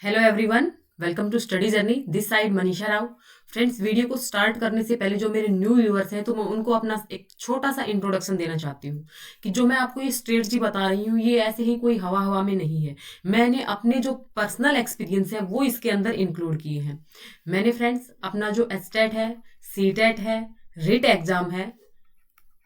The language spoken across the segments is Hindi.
Hello everyone, welcome to study journey. This side Manisha Rao. Friends, video को स्टार्ट करने से पहले जो मेरे न्यू व्यूअर्स हैं तो मैं उनको अपना एक छोटा सा इंट्रोडक्शन देना चाहती हूँ कि जो मैं आपको ये स्ट्रेटजी बता रही हूँ ये ऐसे ही कोई हवा हवा में नहीं है। मैंने अपने जो पर्सनल एक्सपीरियंस है वो इसके अंदर इंक्लूड किए हैं। मैंने फ्रेंड्स अपना जो एस्टेट है, सीटेट है, रिट एग्जाम है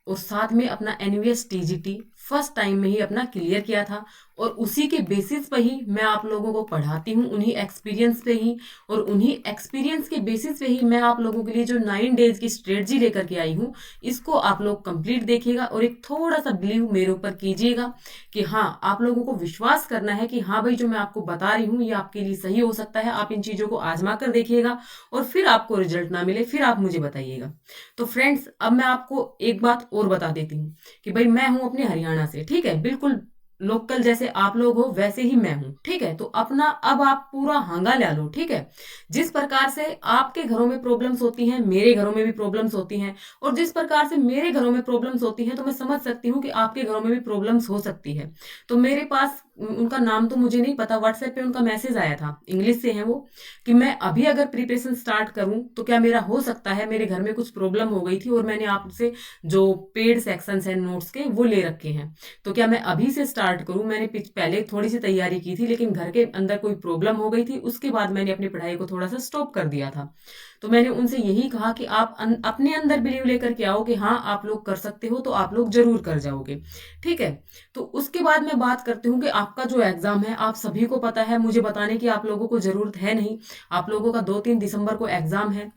और साथ में अपना एनवीएस टीजीटी फर्स्ट टाइम में ही अपना क्लियर किया था और उसी के बेसिस पे ही मैं आप लोगों को पढ़ाती हूँ, उन्हीं एक्सपीरियंस पे ही। और उन्हीं एक्सपीरियंस के बेसिस पे ही मैं आप लोगों के लिए जो 9 डेज की स्ट्रेटजी लेकर के आई हूँ इसको आप लोग कंप्लीट देखिएगा और एक थोड़ा सा बिलीव मेरे ऊपर कीजिएगा कि हाँ, आप लोगों को विश्वास करना है कि हाँ भाई, जो मैं आपको बता रही हूँ ये आपके लिए सही हो सकता है। आप इन चीजों को आजमा कर देखिएगा और फिर आपको रिजल्ट ना मिले फिर आप मुझे बताइएगा। तो फ्रेंड्स, अब मैं आपको एक बात और बता देती हूँ कि भाई मैं हूं अपने हरियाणा से, ठीक है, बिल्कुल लोकल जैसे आप लोग हो वैसे ही मैं हूं, ठीक है। तो अपना अब आप पूरा हांगा ले लो, ठीक है। जिस प्रकार से आपके घरों में प्रॉब्लम्स होती हैं मेरे घरों में भी प्रॉब्लम्स होती हैं, और जिस प्रकार से मेरे घरों में प्रॉब्लम्स होती हैं तो मैं समझ सकती हूँ कि आपके घरों में भी प्रॉब्लम्स हो सकती है। तो मेरे पास उनका नाम तो मुझे नहीं पता, व्हाट्सएप पे उनका मैसेज आया था, इंग्लिश से है वो, कि मैं अभी अगर प्रिपरेशन स्टार्ट करूं तो क्या मेरा हो सकता है, मेरे घर में कुछ प्रॉब्लम हो गई थी और मैंने आपसे जो पेड सेक्शंस हैं नोट्स के वो ले रखे हैं, तो क्या मैं अभी से स्टार्ट करूं। मैंने पहले थोड़ी सी तैयारी की थी लेकिन घर के अंदर कोई प्रॉब्लम हो गई थी, उसके बाद मैंने अपनी पढ़ाई को थोड़ा सा स्टॉप कर दिया था। तो मैंने उनसे यही कहा कि आप अपने अंदर बिलीव लेकर के आओ कि हाँ आप लोग कर सकते हो तो आप लोग जरूर कर जाओगे, ठीक है। तो उसके बाद मैं बात करती हूँ कि आपका जो एग्जाम है आप सभी को पता है, मुझे बताने की आप लोगों को जरूरत है नहीं। आप लोगों का 2-3 दिसंबर को एग्जाम है।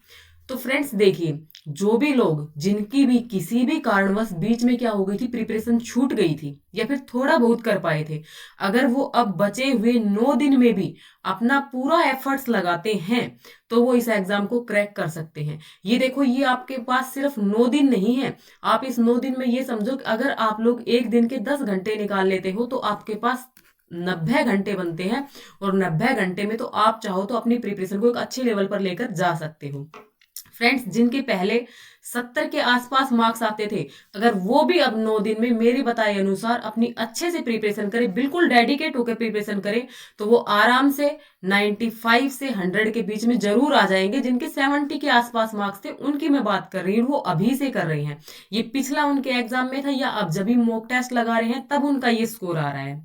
तो फ्रेंड्स देखिए, जो भी लोग जिनकी भी किसी भी कारणवश बीच में क्या हो गई थी, प्रिपरेशन छूट गई थी या फिर थोड़ा बहुत कर पाए थे, अगर वो अब बचे हुए 9 दिन में भी अपना पूरा एफर्ट्स लगाते हैं तो वो इस एग्जाम को क्रैक कर सकते हैं। ये देखो, ये आपके पास सिर्फ 9 दिन नहीं है। आप इस 9 दिन में ये समझो कि अगर आप लोग एक दिन के 10 घंटे निकाल लेते हो तो आपके पास 90 घंटे बनते हैं, और 90 घंटे में तो आप चाहो तो अपनी प्रिपरेशन को एक अच्छे लेवल पर लेकर जा सकते हो। फ्रेंड्स, जिनके पहले 70 के आसपास मार्क्स आते थे, अगर वो भी अब 9 दिन में मेरे बताए अनुसार अपनी अच्छे से प्रिपरेशन करे, बिल्कुल डेडिकेट होकर प्रिपरेशन करे, तो वो आराम से 95 से 100 के बीच में जरूर आ जाएंगे। जिनके 70 के आसपास मार्क्स थे उनकी मैं बात कर रही हूँ, वो अभी से कर रही हैं। ये पिछला उनके एग्जाम में था या अब जब भी मॉक टेस्ट लगा रहे हैं तब उनका ये स्कोर आ रहा है।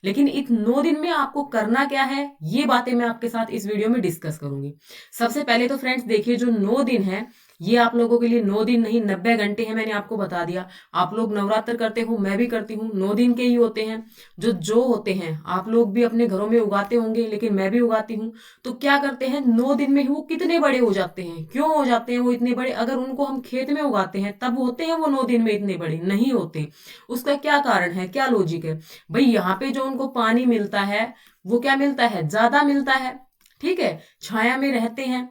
लेकिन इन 9 दिन में आपको करना क्या है, ये बातें मैं आपके साथ इस वीडियो में डिस्कस करूंगी। सबसे पहले तो फ्रेंड्स देखिए, जो 9 दिन है ये आप लोगों के लिए 9 दिन नहीं 90 घंटे हैं, मैंने आपको बता दिया। आप लोग नवरात्र करते हो, मैं भी करती हूँ, 9 दिन के ही होते हैं। जो होते हैं आप लोग भी अपने घरों में उगाते होंगे, लेकिन मैं भी उगाती हूँ। तो क्या करते हैं, 9 दिन में ही वो कितने बड़े हो जाते हैं। क्यों हो जाते हैं वो इतने बड़े, अगर उनको हम खेत में उगाते हैं तब होते हैं वो 9 दिन में इतने बड़े नहीं होते। उसका क्या कारण है, क्या लॉजिक है। भाई यहाँ पे जो उनको पानी मिलता है वो क्या मिलता है, ज्यादा मिलता है, ठीक है। छाया में रहते हैं,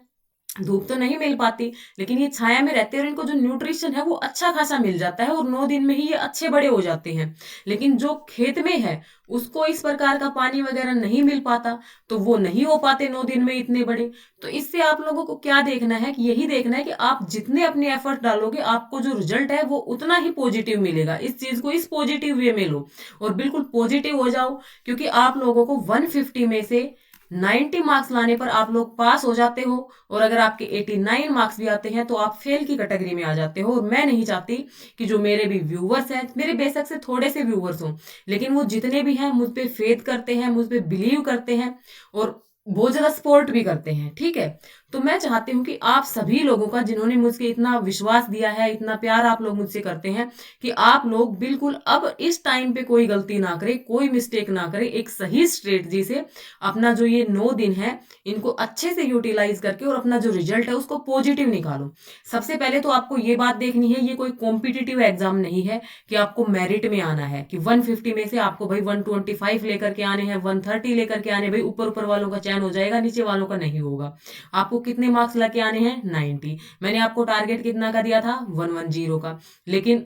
धूप तो नहीं मिल पाती, लेकिन ये छाया में रहते हैं और इनको जो न्यूट्रिशन है वो अच्छा खासा मिल जाता है और 9 दिन में ही ये अच्छे बड़े हो जाते हैं। लेकिन जो खेत में है उसको इस प्रकार का पानी वगैरह नहीं मिल पाता, तो वो नहीं हो पाते 9 दिन में इतने बड़े। तो इससे आप लोगों को क्या देखना है, कि यही देखना है कि आप जितने अपने एफर्ट डालोगे आपको जो रिजल्ट है वो उतना ही पॉजिटिव मिलेगा। इस चीज को इस पॉजिटिव वे में लो और बिल्कुल पॉजिटिव हो जाओ, क्योंकि आप लोगों को 150 में से 90 मार्क्स लाने पर आप लोग पास हो जाते हो, और अगर आपके 89 मार्क्स भी आते हैं तो आप फेल की कैटेगरी में आ जाते हो। और मैं नहीं चाहती कि जो मेरे भी व्यूवर्स हैं, मेरे बेशक से थोड़े से व्यूवर्स हों, लेकिन वो जितने भी हैं मुझ पे फेथ करते हैं, मुझ पे बिलीव करते हैं और बहुत ज्यादा सपोर्ट भी करते हैं, ठीक है। तो मैं चाहती हूँ कि आप सभी लोगों का, जिन्होंने मुझसे इतना विश्वास दिया है, इतना प्यार आप लोग मुझसे करते हैं, कि आप लोग बिल्कुल अब इस टाइम पे कोई गलती ना करें, कोई मिस्टेक ना करें, एक सही स्ट्रेटजी से अपना जो ये 9 दिन है इनको अच्छे से यूटिलाइज करके और अपना जो रिजल्ट है उसको पॉजिटिव निकालो। सबसे पहले तो आपको ये बात देखनी है, ये कोई कॉम्पिटिटिव एग्जाम नहीं है कि आपको मेरिट में आना है, कि 150 में से आपको भाई 125 लेकर के आने हैं, 130 लेकर के आने, भाई ऊपर ऊपर वालों का चयन हो जाएगा, नीचे वालों का नहीं होगा। आपको कितने मार्क्स लेके आने हैं, 90। मैंने आपको टारगेट कितना का दिया था, 110 का। लेकिन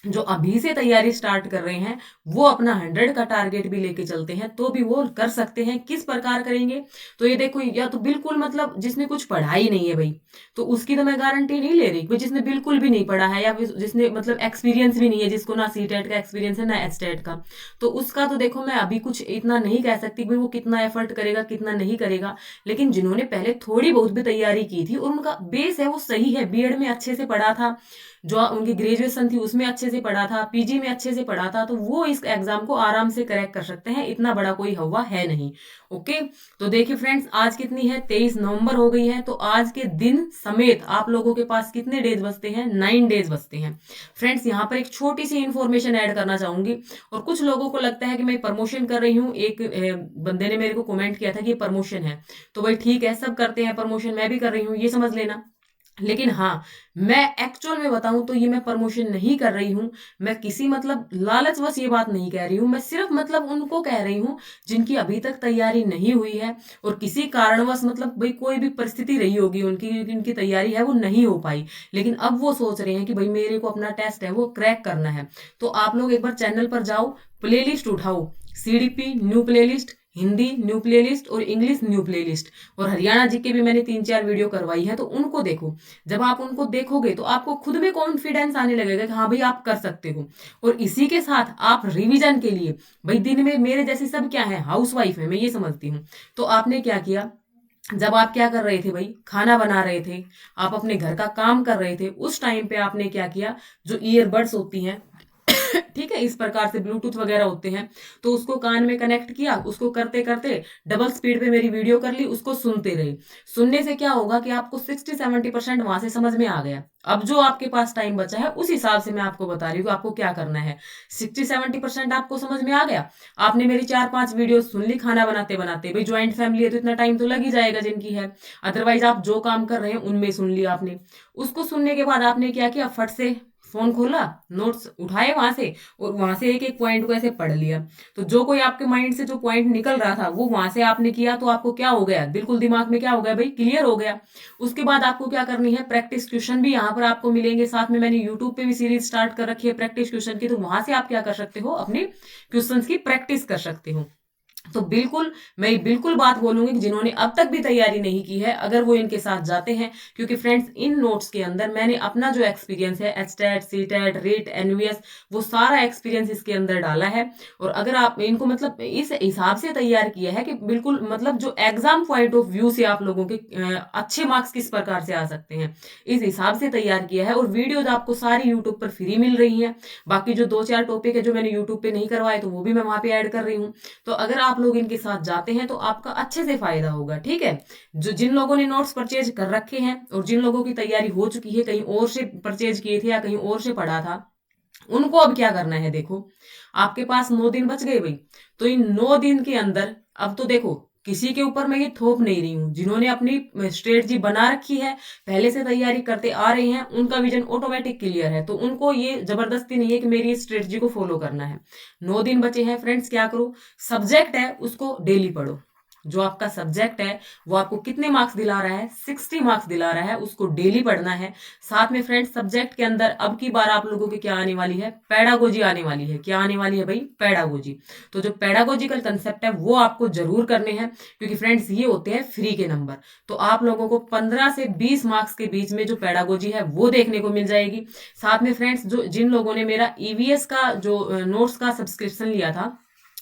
जो अभी से तैयारी स्टार्ट कर रहे हैं वो अपना 100 का टारगेट भी लेके चलते हैं तो भी वो कर सकते हैं। किस प्रकार करेंगे? तो ये देखो, या तो बिल्कुल मतलब जिसने कुछ पढ़ा ही नहीं है भाई, तो उसकी तो मैं गारंटी नहीं ले रही। जिसने बिल्कुल भी नहीं पढ़ा है या फिर जिसने मतलब एक्सपीरियंस भी नहीं है, जिसको ना सीटेट का एक्सपीरियंस है ना एचटेट का, तो उसका तो देखो मैं अभी कुछ इतना नहीं कह सकती कि वो कितना एफर्ट करेगा कितना नहीं करेगा। लेकिन जिन्होंने पहले थोड़ी बहुत भी तैयारी की थी और उनका बेस है वो सही है, बीएड में अच्छे से पढ़ा था, जो उनकी ग्रेजुएशन थी उसमें अच्छे से पढ़ा था, पीजी में अच्छे से पढ़ा था, तो वो इस एग्जाम को आराम से क्रैक कर सकते हैं। इतना बड़ा कोई हवा है नहीं। ओके, तो देखिए फ्रेंड्स, आज कितनी है? 23 नवंबर हो गई है। तो आज के दिन समेत आप लोगों के पास कितने डेज बचते हैं? 9 डेज बचते हैं। फ्रेंड्स, यहाँ पर एक छोटी सी इंफॉर्मेशन ऐड करना चाहूंगी। और कुछ लोगों को लगता है कि मैं प्रमोशन कर रही हूँ। एक बंदे ने मेरे को कमेंट किया था कि ये प्रमोशन है, तो भाई ठीक है, सब करते हैं प्रमोशन, मैं भी कर रही हूँ, ये समझ लेना। लेकिन हाँ, मैं एक्चुअल में बताऊं तो ये मैं प्रमोशन नहीं कर रही हूँ। मैं किसी मतलब लालचवश ये बात नहीं कह रही हूँ। मैं सिर्फ मतलब उनको कह रही हूँ जिनकी अभी तक तैयारी नहीं हुई है और किसी कारणवश मतलब भाई कोई भी परिस्थिति रही होगी उनकी, उनकी तैयारी है वो नहीं हो पाई, लेकिन अब वो सोच रहे हैं कि भाई मेरे को अपना टेस्ट है वो क्रैक करना है। तो आप लोग एक बार चैनल पर जाओ, प्लेलिस्ट उठाओ, CDP new playlist, Hindi new playlist और इंग्लिश न्यू प्लेलिस्ट, और हरियाणा जी के भी मैंने 3-4 वीडियो करवाई है, तो उनको देखो। जब आप उनको देखोगे तो आपको खुद में कॉन्फिडेंस आने लगेगा कि हाँ भाई आप कर सकते हो। और इसी के साथ आप रिवीजन के लिए, भाई दिन में मेरे जैसे सब क्या है, हाउस वाइफ है, मैं ये समझती हूँ। तो आपने क्या किया? जब आप क्या कर रहे थे भाई, खाना बना रहे थे, आप अपने घर का काम कर रहे थे, उस टाइम पे आपने क्या किया? जो ईयरबड्स होती हैं ठीक है, इस प्रकार से ब्लूटूथ वगैरह होते हैं, तो उसको कान में कनेक्ट किया, उसको करते करते डबल स्पीड पे मेरी वीडियो कर ली, उसको सुनते रहे। सुनने से क्या होगा कि आपको 60-70% वहां से समझ में आ गया। अब जो आपके पास टाइम बचा है उस हिसाब से मैं आपको बता रही हूँ कि आपको क्या करना है। 60-70% आपको समझ में आ गया, आपने मेरी 4-5 वीडियो सुन ली खाना बनाते बनाते। भाई ज्वाइंट फैमिली है तो इतना टाइम तो लग ही जाएगा जिनकी है, अदरवाइज आप जो काम कर रहे हैं उनमें सुन लिया आपने। उसको सुनने के बाद आपने क्या किया? फट से फोन खोला, नोट्स उठाए वहां से, और वहां से एक एक पॉइंट को ऐसे पढ़ लिया। तो जो कोई आपके माइंड से जो पॉइंट निकल रहा था वो वहां से आपने किया, तो आपको क्या हो गया? बिल्कुल दिमाग में क्या हो गया भाई? क्लियर हो गया। उसके बाद आपको क्या करनी है? प्रैक्टिस क्वेश्चन भी यहाँ पर आपको मिलेंगे, साथ में मैंने यूट्यूब पे भी सीरीज स्टार्ट कर रखी है प्रैक्टिस क्वेश्चन की, तो वहां से आप क्या कर सकते हो? अपने क्वेश्चन की प्रैक्टिस कर सकते हो। तो बिल्कुल, मैं बिल्कुल बात बोलूंगी कि जिन्होंने अब तक भी तैयारी नहीं की है, अगर वो इनके साथ जाते हैं, क्योंकि फ्रेंड्स इन नोट्स के अंदर मैंने अपना जो एक्सपीरियंस है, एचटेट, सीटेट, रेट, एनवीएस, वो सारा एक्सपीरियंस इसके अंदर डाला है। और अगर आप इनको मतलब इस हिसाब से तैयार किया है कि बिल्कुल मतलब जो एग्जाम पॉइंट ऑफ व्यू से आप लोगों के अच्छे मार्क्स किस प्रकार से आ सकते हैं, इस हिसाब से तैयार किया है। और वीडियोज आपको सारी यूट्यूब पर फ्री मिल रही है। बाकी जो 2-4 टॉपिक है जो मैंने यूट्यूब पे नहीं करवाए, तो वो भी मैं वहां पे ऐड कर रही हूँ। तो अगर आप लोग इनके साथ जाते हैं तो आपका अच्छे से फायदा होगा। ठीक है, जो जिन लोगों ने नोट्स परचेज कर रखे हैं और जिन लोगों की तैयारी हो चुकी है, कहीं और से परचेज किए थे या कहीं और से पढ़ा था, उनको अब क्या करना है? देखो, आपके पास 9 दिन बच गए भाई। तो इन 9 दिन के अंदर अब तो देखो, किसी के ऊपर मैं ये थोप नहीं रही हूँ। जिन्होंने अपनी स्ट्रेटजी बना रखी है, पहले से तैयारी करते आ रहे हैं, उनका विजन ऑटोमेटिक क्लियर है, तो उनको ये जबरदस्ती नहीं है कि मेरी स्ट्रेटजी को फॉलो करना है। 9 दिन बचे हैं फ्रेंड्स, क्या करो? सब्जेक्ट है उसको डेली पढ़ो। जो आपका सब्जेक्ट है वो आपको कितने मार्क्स दिला रहा है? 60 मार्क्स दिला रहा है, उसको डेली पढ़ना है। साथ में फ्रेंड्स, सब्जेक्ट के अंदर अब की बार आप लोगों की क्या आने वाली है? पेडागोजी आने वाली है। क्या आने वाली है भाई? पेडागोजी। तो जो पेडागोजिकल कंसेप्ट है वो आपको जरूर करने हैं, क्योंकि फ्रेंड्स ये होते हैं फ्री के नंबर। तो आप लोगों को 15 से 20 मार्क्स के बीच में जो पेडागोजी है वो देखने को मिल जाएगी। साथ में फ्रेंड्स, जो जिन लोगों ने मेरा ईवीएस का जो नोट्स का सब्सक्रिप्शन लिया था,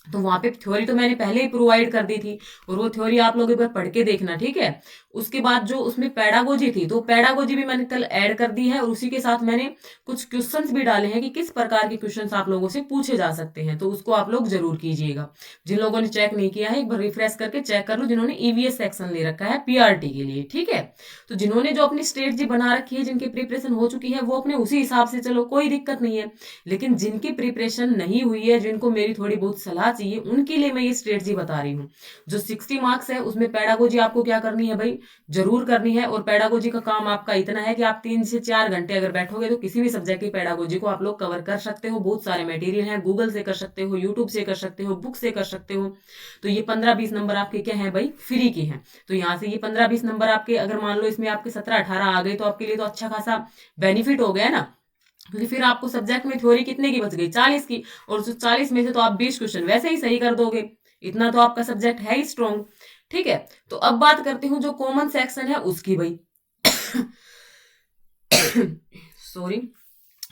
तो वहां पे थ्योरी तो मैंने पहले ही प्रोवाइड कर दी थी, और वो थ्योरी आप लोग एक बार पढ़ के देखना। ठीक है, उसके बाद जो उसमें पेडागोजी थी, तो पेडागोजी भी मैंने कल ऐड कर दी है, और उसी के साथ मैंने कुछ क्वेश्चंस भी डाले हैं कि किस प्रकार के क्वेश्चंस आप लोगों से पूछे जा सकते हैं, तो उसको आप लोग जरूर कीजिएगा। जिन लोगों ने चेक नहीं किया है, एक बार रिफ्रेश करके चेक कर लो, जिन्होंने ईवीएस सेक्शन ले रखा है पीआरटी के लिए। ठीक है, तो जिन्होंने जो अपनी स्ट्रेटजी बना रखी है, जिनकी प्रिपरेशन हो चुकी है, वो अपने उसी हिसाब से चलो, कोई दिक्कत नहीं है। लेकिन जिनकी प्रिपरेशन नहीं हुई है, जिनको मेरी थोड़ी बहुत सलाह चाहिए, उनके लिए मैं ये स्ट्रेटजी बता रही हूँ। जो 60 मार्क्स है उसमें पेडागोजी आपको क्या करनी है भाई? जरूर करनी है। और पेडागोजी का काम आपका इतना है कि आप 3 से 4 घंटे अगर बैठोगे तो किसी भी सब्जेक्ट की पेडागोजी को आप लोग कवर कर सकते हो। बहुत सारे मटेरियल हैं, गूगल से कर सकते हो, यूट्यूब से कर सकते हो, बुक से कर सकते हो। तो ये 15-20 नंबर आपके क्या है भाई? फ्री के हैं। तो यहाँ से ये 15-20 नंबर आपके, अगर मान लो इसमें आपके 17-18 आ गए, तो आपके लिए तो अच्छा खासा बेनिफिट हो गया ना। क्योंकि फिर आपको सब्जेक्ट में थ्योरी कितने की बच गई, 40 की, और उस 40 में से तो आप 20 क्वेश्चन वैसे ही सही कर दोगे। इतना तो आपका सब्जेक्ट है ही स्ट्रॉन्ग। ठीक है, तो अब बात करती हूँ जो कॉमन सेक्शन है उसकी भाई। सॉरी,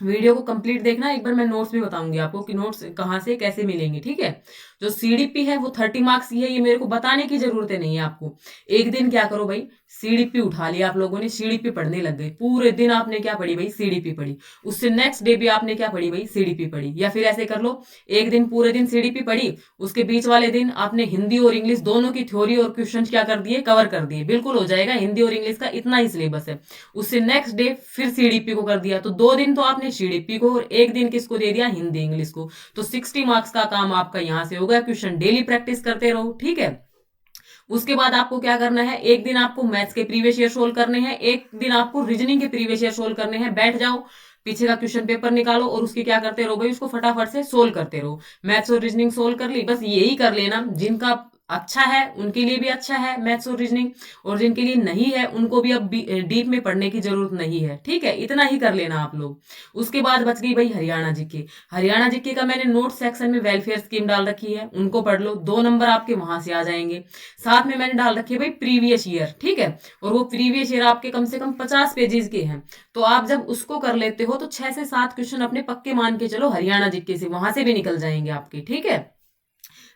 वीडियो को कंप्लीट देखना, एक बार मैं नोट्स भी बताऊंगी आपको कि नोट्स कहाँ से कैसे मिलेंगे। ठीक है, जो सीडीपी है वो 30 मार्क्स की है, ये मेरे को बताने की जरूरत नहीं है आपको। एक दिन क्या करो भाई, सीडीपी उठा लिया आप लोगों ने, सीडीपी पढ़ने लग गए, पूरे दिन आपने क्या पढ़ी भाई, सीडीपी पढ़ी। उससे नेक्स्ट डे भी आपने क्या पढ़ी भाई, सीडीपी पढ़ी। या फिर ऐसे कर लो, एक दिन पूरे दिन सीडीपी पढ़ी, उसके बीच वाले दिन आपने हिंदी और इंग्लिश दोनों की थ्योरी और क्वेश्चन क्या कर दिए, कवर कर दिए, बिल्कुल हो जाएगा। हिंदी और इंग्लिश का इतना ही सिलेबस है। उससे नेक्स्ट डे फिर सीडीपी को कर दिया, तो 2 दिन तो आपने सीडीपी को और एक दिन किसको दे दिया, हिंदी इंग्लिश को। तो 60 मार्क्स का काम आपका यहां से हो गया। क्वेश्चन डेली प्रैक्टिस करते रहो। ठीक है, उसके बाद आपको क्या करना है, एक दिन आपको मैथ्स के प्रीवियस ईयर सोल्व करने हैं, एक दिन आपको रीजनिंग के प्रीवियस ईयर सोल्व करने हैं। बैठ जाओ, पीछे का क्वेश्चन पेपर निकालो और उसके क्या करते रहो भाई, उसको फटाफट से सोल्व करते रहो। मैथ्स और रीजनिंग सोल्व कर ली, बस यही कर लेना। जिनका अच्छा है उनके लिए भी अच्छा है मैथ्स और रीजनिंग, और जिनके लिए नहीं है उनको भी अब डीप में पढ़ने की जरूरत नहीं है। ठीक है, इतना ही कर लेना आप लोग। उसके बाद बच गई भाई हरियाणा जीके। हरियाणा जीके का मैंने नोट सेक्शन में वेलफेयर स्कीम डाल रखी है, उनको पढ़ लो, 2 नंबर आपके वहां से आ जाएंगे। साथ में मैंने डाल रखी है भाई प्रीवियस ईयर। ठीक है, और वो प्रीवियस ईयर आपके कम से कम 50 पेजेस के हैं। तो आप जब उसको कर लेते हो तो 6 से 7 क्वेश्चन अपने पक्के मान के चलो हरियाणा जीके से, वहां से भी निकल जाएंगे आपके। ठीक है,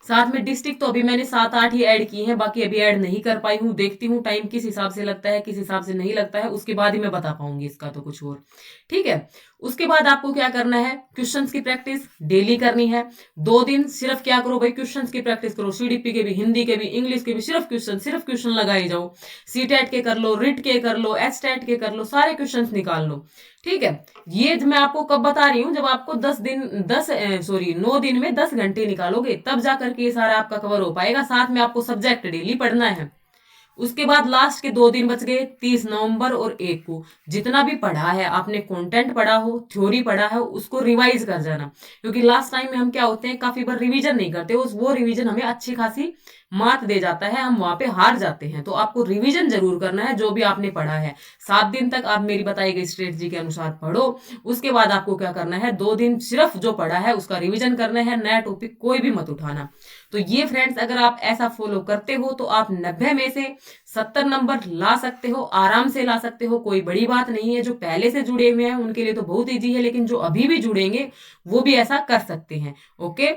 साथ में डिस्ट्रिक्ट तो अभी मैंने 7-8 ही ऐड की हैं, बाकी अभी ऐड नहीं कर पाई हूँ। देखती हूँ टाइम किस हिसाब से लगता है, किस हिसाब से नहीं लगता है, उसके बाद ही मैं बता पाऊंगी इसका तो कुछ और। ठीक है, उसके बाद आपको क्या करना है, क्वेश्चंस की प्रैक्टिस डेली करनी है। 2 दिन सिर्फ क्या करो भाई, क्वेश्चंस की प्रैक्टिस करो, सीडीपी के भी, हिंदी के भी, इंग्लिश के भी, सिर्फ क्वेश्चन लगाए जाओ। सीटेट के कर लो, रिट के कर लो, एचटेट के कर लो, सारे क्वेश्चन निकाल लो। ठीक है, ये मैं आपको कब बता रही हूँ, जब आपको 9 दिन में 10 घंटे निकालोगे तब जाकर के ये सारा आपका कवर हो पाएगा। साथ में आपको सब्जेक्ट डेली पढ़ना है। उसके बाद लास्ट के 2 दिन बच गए, 30 नवंबर और 1 को। जितना भी पढ़ा है आपने, कंटेंट पढ़ा हो, थ्योरी पढ़ा है, उसको रिवाइज कर जाना। क्योंकि लास्ट टाइम में हम क्या होते हैं, काफी बार रिवीजन नहीं करते, वो रिवीजन हमें अच्छी खासी मार्क दे जाता है, हम वहां पे हार जाते हैं। तो आपको रिवीजन जरूर करना है जो भी आपने पढ़ा है। 7 दिन तक आप मेरी बताई गई स्ट्रेटजी के अनुसार पढ़ो। उसके बाद आपको क्या करना है, 2 दिन सिर्फ जो पढ़ा है उसका रिवीजन करना है, नया टॉपिक कोई भी मत उठाना। तो ये फ्रेंड्स, अगर आप ऐसा फॉलो करते हो तो आप 90 में से 70 नंबर ला सकते हो, आराम से ला सकते हो, कोई बड़ी बात नहीं है। जो पहले से जुड़े हुए हैं उनके लिए तो बहुत ईजी है, लेकिन जो अभी भी जुड़ेंगे वो भी ऐसा कर सकते हैं। ओके,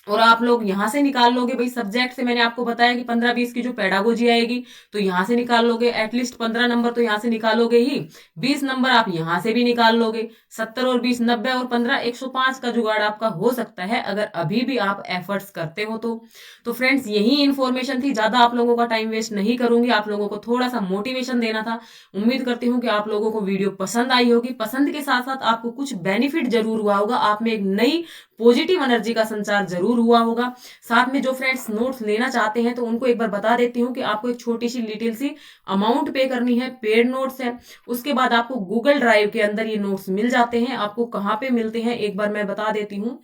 और आप लोग यहां से निकाल लोगे भाई, सब्जेक्ट से मैंने आपको बताया कि 15-20 की जो पेडागोजी आएगी, तो यहां से निकाल लोगे एटलीस्ट 15 नंबर तो यहां से निकालोगे ही। 20 नंबर आप यहां से भी निकाल लोगे। 70 और 20 90 और 15 105 का जुगाड़ आपका हो सकता है, अगर अभी भी आप एफर्ट्स करते हो तो फ्रेंड्स, यही इन्फॉर्मेशन थी, ज्यादा आप लोगों का टाइम वेस्ट नहीं करूंगी, आप लोगों को थोड़ा सा मोटिवेशन देना था। उम्मीद करती हूँ कि आप लोगों को वीडियो पसंद आई होगी। पसंद के साथ साथ आपको कुछ बेनिफिट जरूर हुआ होगा, आप में एक नई पॉजिटिव एनर्जी का संचार जरूर हुआ होगा। साथ में जो फ्रेंड्स नोट्स लेना चाहते हैं तो उनको एक बार बता देती हूँ कि आपको एक छोटी सी लिटिल सी अमाउंट पे करनी है, पेड नोट्स है। उसके बाद आपको गूगल ड्राइव के अंदर ये नोट्स मिल जाते हैं। आपको कहाँ पे मिलते हैं एक बार मैं बता देती हूँ।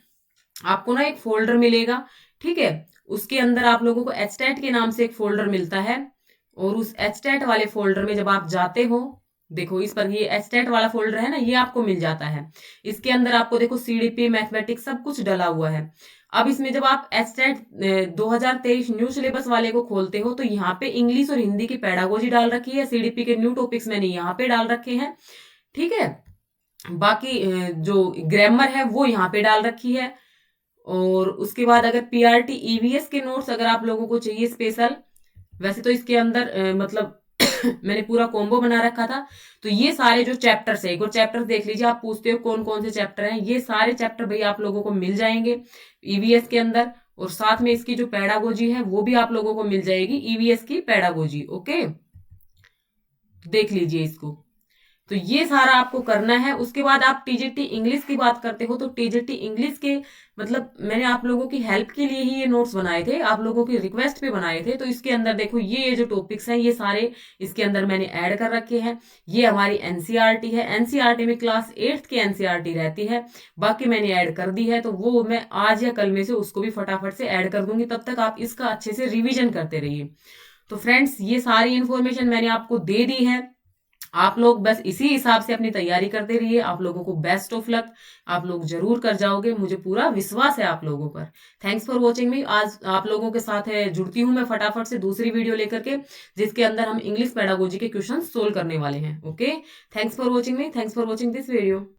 आपको ना एक फोल्डर मिलेगा, ठीक है, उसके अंदर आप लोगों को एचटेट के नाम से एक फोल्डर मिलता है, और उस एचटेट वाले फोल्डर में जब आप जाते हो, देखो इस पर ये एचटेट वाला फोल्डर है ना, ये आपको मिल जाता है। इसके अंदर आपको देखो सीडीपी, मैथमेटिक्स सब कुछ डला हुआ है। अब इसमें जब आप एचटेट 2023 न्यू सिलेबस वाले को खोलते हो तो यहाँ पे इंग्लिश और हिंदी की पेडागोजी डाल रखी है, सीडीपी के न्यू टॉपिक्स मैंने यहाँ पे डाल रखे हैं। ठीक है, बाकी जो ग्रामर है वो यहाँ पे डाल रखी है। और उसके बाद अगर पीआरटी ईवीएस के नोट्स अगर आप लोगों को चाहिए स्पेशल, वैसे तो इसके अंदर मतलब मैंने पूरा कॉम्बो बना रखा था। तो ये सारे जो चैप्टर्स है, एक और चैप्टर देख लीजिए, आप पूछते हो कौन कौन से चैप्टर हैं, ये सारे चैप्टर भाई आप लोगों को मिल जाएंगे ईवीएस के अंदर। और साथ में इसकी जो पेडागोजी है वो भी आप लोगों को मिल जाएगी, ईवीएस की पेडागोजी। ओके, देख लीजिए इसको। तो ये सारा आपको करना है। उसके बाद आप टीजीटी इंग्लिश की बात करते हो तो टीजीटी इंग्लिश के मतलब मैंने आप लोगों की हेल्प के लिए ही ये नोट्स बनाए थे, आप लोगों की रिक्वेस्ट पे बनाए थे। तो इसके अंदर देखो ये जो टॉपिक्स हैं ये सारे इसके अंदर मैंने ऐड कर रखे हैं। ये हमारी एनसीईआरटी है, एनसीईआरटी में क्लास 8th की एनसीईआरटी रहती है, बाकी मैंने ऐड कर दी है। तो वो मैं आज या कल में से उसको भी फटाफट से ऐड कर दूंगी, तब तक आप इसका अच्छे से रिविजन करते रहिए। तो फ्रेंड्स, ये सारी इंफॉर्मेशन मैंने आपको दे दी है। आप लोग बस इसी हिसाब से अपनी तैयारी करते रहिए। आप लोगों को बेस्ट ऑफ लक। आप लोग ज़रूर कर जाओगे, मुझे पूरा विश्वास है आप लोगों पर। थैंक्स फॉर वॉचिंग मी। आज आप लोगों के साथ है जुड़ती हूँ मैं फटाफट से दूसरी वीडियो लेकर के, जिसके अंदर हम इंग्लिश पेडागोजी के क्वेश्चन सोल्व करने वाले हैं। Okay, thanks for watching me, thanks for watching this video.